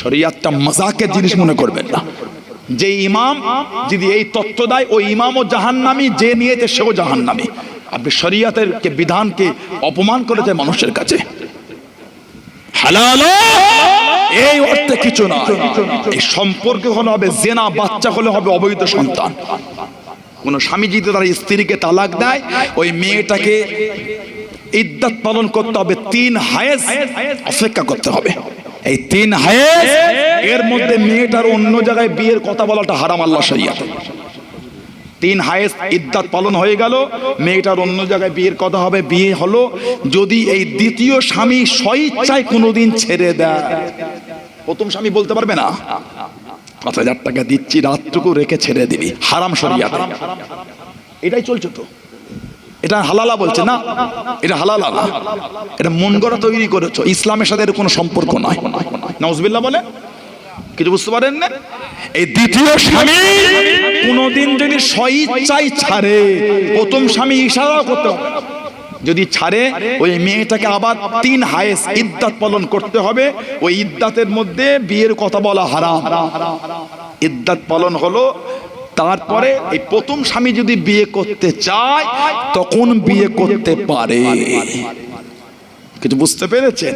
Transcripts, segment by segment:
শরিয়াতটা মজাকের জিনিস মনে করবেন না। যে ইমাম যদি এই তথ্য দেয় ওই ইমামও জাহান্নামী, যে নিয়েছে সেও জাহান্নামী। আপনি শরিয়াতের বিধানকে অপমান করেছে মানুষের কাছে। হালাল এই অর্থে কিছু না, এই সম্পর্ক হলে হবে জেনা, বাচ্চা হলে হবে অবৈধ সন্তান। কোন স্বামী যদি তার স্ত্রীকে তালাক দেয়, ওই মেয়েটাকে ইদ্দাত পালন করতে হবে, 3 হায়েজ অপেক্ষা করতে হবে। এই 3 হায়েজ এর মধ্যে মেয়েটার অন্য জায়গায় বিয়ের কথা বলাটা হারাম আল্লাহ শরিয়াতে। 3 হায়েজ ইদ্দাত পালন হয়ে গেল, মেয়েটার অন্য জায়গায় বিয়ের কথা হবে। বিয়ে হলো যদি এই দ্বিতীয় স্বামী স্বইচ্ছায় কোনোদিন ছেড়ে দেয়। প্রথম স্বামী বলতে পারবে না 5,000 টাকা দিচ্ছি রাতটুকু রেখে ছেড়ে দিবি, হারাম শরিয়াতে। এটাই চলছে তো, এটা হালালা বলছে না, এটা হালালা না, এটা মন গড়া তৈরি করেছো। ইসলামের সাথে এর কোনো সম্পর্ক নাই। নাউজুবিল্লাহ বলে কিছু বুঝতে পারেন না। এই দ্বিতীয় স্বামী কোনোদিন যদি স্বইচ্ছায় ছাড়ে, প্রথম স্বামী ইশারাও করতে হবে। যদি ছাড়ে ওই মেয়েটাকে আবার 3 হায়েজ ইদ্দাত পালন করতে হবে। ওই ইদ্দাতের মধ্যে বিয়ের কথা বলা হারাম। ইদ্দাত পালন হলো, তারপরে এই প্রথম স্বামী যদি বিয়ে করতে চায় তখন বিয়ে করতে পারে। কিছু বুঝতে পেরেছেন?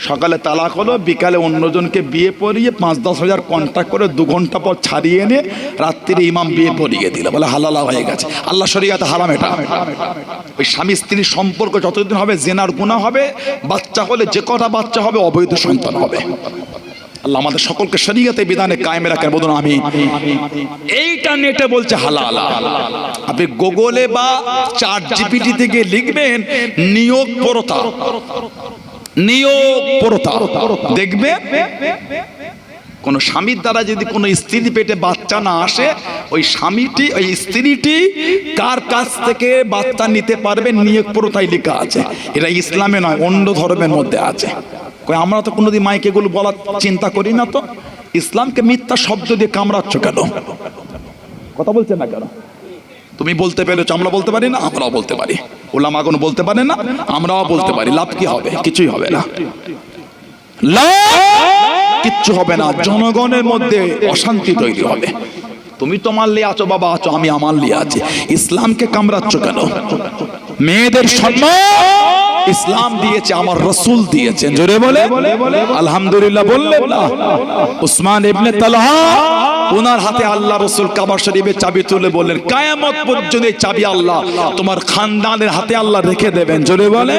সকালে তালাক হলো, বিকালে অন্যজনকে বিয়ে পড়িয়ে 5-10 হাজার কন্ট্যাক্ট করে 2 ঘন্টা পর ছাড়িয়ে এনে রাত্রিরে ইমাম বিয়ে পড়িয়ে দিল, বলে হালালা হয়ে গেছে। আল্লাহ শরিয়াতে হারাম এটা। ওই স্বামী স্ত্রীর সম্পর্ক যতদিন হবে জেনার গুনাহ হবে, বাচ্চা হলে যে কটা বাচ্চা হবে অবৈধ সন্তান হবে। আল্লাহ আমাদের সকলকে শরিয়তে বিধানে কায়েম রাখেন, বলুন আমিন। এইটা নেটে বলছে হালাল। আপনি গুগলে বা চ্যাট জিপিটি থেকে লিখবেন নিয়োগ প্রথা, নিয়োগ প্রথা, দেখবে কোন স্বামীর দ্বারা যদি কোনো স্ত্রীর পেটে বাচ্চা না আসে, ওই স্বামীটি ওই স্ত্রীটি কার কাছ থেকে বাচ্চা নিতে পারবে নিয়োগ প্রথায় লেখা আছে। এটা ইসলামে নয়, অন্য ধর্মের মধ্যে আছে। আমরা তো কোনোদিন মাইকে এগুলো বলার চিন্তা করি না। তো ইসলামকে মিথ্যা শব্দ দিয়ে কামড়াচ্ছ কেন? কথা বলছেন না কেন? তুমি বলতে পেরেছো, আমরা বলতে পারি না? আমরাও বলতে পারি। ওলামা কোনো বলতে পারে না, আমরাও বলতে পারি। লাভ কি হবে? কিছুই হবে না, কিচ্ছু হবে না। জনগণের মধ্যে অশান্তি তৈরি হবে। তুমি তোমার লিয়ে আছো বাবা, আছো, আমি আমার লিয়ে আছি। ইসলামকে কামড়াচ্ছ কেন? মেয়েদের সম্মান ইসলাম দিয়েছে, আমার রাসূল দিয়েছেন। জোরে বলে আলহামদুলিল্লাহ বললেন না? উসমান ইবনে তালহা, ওনার হাতে আল্লাহ রাসূল কাবা শরীফের চাবি তুলে বললেন, কিয়ামত পর্যন্ত এই চাবি আল্লাহ তোমার খানদানের হাতে আল্লাহ রেখে দেবেন। জোরে বলে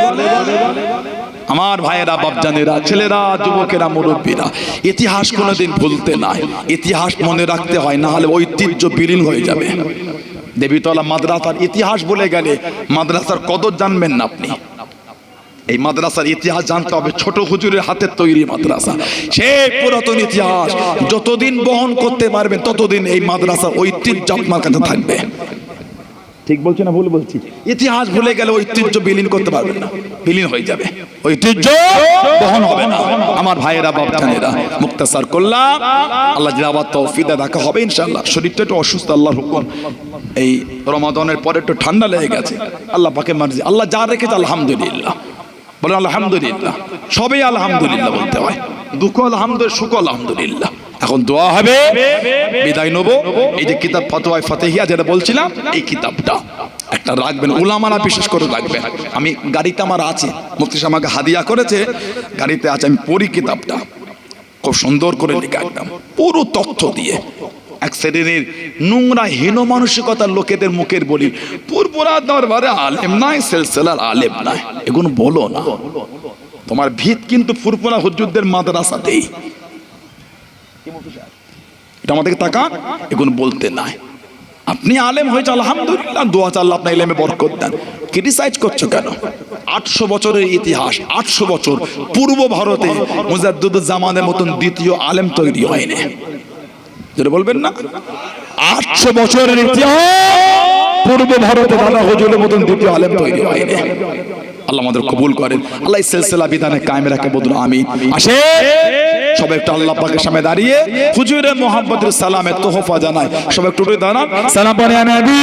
আমার ভাইয়েরা, বাপজানেরা, ছেলেরা, যুবকেরা, মুরব্বীরা, ইতিহাস কোনোদিন ভুলতে নাই, ইতিহাস মনে রাখতে হয়, না হলে ঐতিহ্য বিলীন হয়ে যাবে। দেবীতলা মাদ্রাসার ইতিহাস বলে গেলে মাদ্রাসার কদর জানবেন না আপনি। এই মাদ্রাসার ইতিহাস জানতে হবে। ছোট হুজুরের হাতের তৈরি মাদ্রাসা, সেই পুরাতন ইতিহাস যতদিন বহন করতে পারবেন ততদিন এই মাদ্রাসার ঐতিহ্য আপনার কাছে থাকবে। ঠিক বলছি না ভুল বলছি? ইতিহাস ভুলে গেলে ঐতিহ্য বিলীন করতে পারবেন না, বিলীন হয়ে যাবে, ঐতিহ্য বহন হবে না। আমার ভাইয়েরা, বাপজানেরা, মুক্তাসার করলাম। আল্লাহ জিরাবাত তৌফিক দেখা হবে ইনশাআল্লাহ। শরীরটা একটু অসুস্থ, আল্লাহর হুকুম। এই রমাদানের পরে একটু ঠান্ডা লেগে গেছে, আল্লাহ পাকের মার্জি। আল্লাহ যা রেখেছে আলহামদুলিল্লাহ, বলে আলহামদুলিল্লাহ। সবই আলহামদুলিল্লাহ বলতে হয়, দুঃখ আলহামদুলিল্লাহ, সুখ আলহামদুলিল্লাহ। এখন দোয়া হবে, বিদায় নেব। এই যে কিতাব ফতোয়ায়ে ফাতিহিয়া যেটা বলছিলাম, এই কিতাবটা একটা রাখবেন, উলামারা বিশেষ করে রাখবেন। আমি গাড়িতে আমার আছে, মুফতি সাহেব আমাকে হাদিয়া করেছে, গাড়িতে আছে, আমি পড়ি কিতাবটা। খুব সুন্দর করে লেখা, একদম পুরো তথ্য দিয়ে। এক শ্রেণীর নোংরা হীন মানসিকতার লোকেদের মুখের বলি, পুরপুরা দরবারে আলেম নাই, সিলসিলার আলেম নাই, এগুলো বলো না। তোমার ভিত কিন্তু ফুরফুরা হুজুরদের মাদ্রাসাতেই। এটা আমাদেরকে তাকান, এগুলো বলতে নাই। আপনি আলেম হয়েছে আলহামদুলিল্লাহ, দোয়া চাল্লাহ আপনার ইলমে বরকত দেন। ক্রিটিসাইজ করছো কেন? 800 বছরের ইতিহাস, 800 বছর পূর্ব ভারতে মুজাদ্দিদুজ জামানের মতন দ্বিতীয় আলেম তৈরি হয়নি। যেটা বলবেন না, 800 বছরের ইতিহাস, পূর্ব ভারতে দাদা হুজুরের মতন দ্বিতীয় আলেম তৈরি হয়নি। আল্লাহ আমাদের কবুল করেন, আল্লাহ এই সিলসিলা বিধানে কায়েম রাখে, বলুন আমিন। আসে সবাই একটু আল্লাহ পাকের সামনে দাঁড়িয়ে হুজুরের মুহাব্বতের সালামের তোহফা জানায়। সবাই একটু দাঁড়ান, সালাম পড়ে নবী।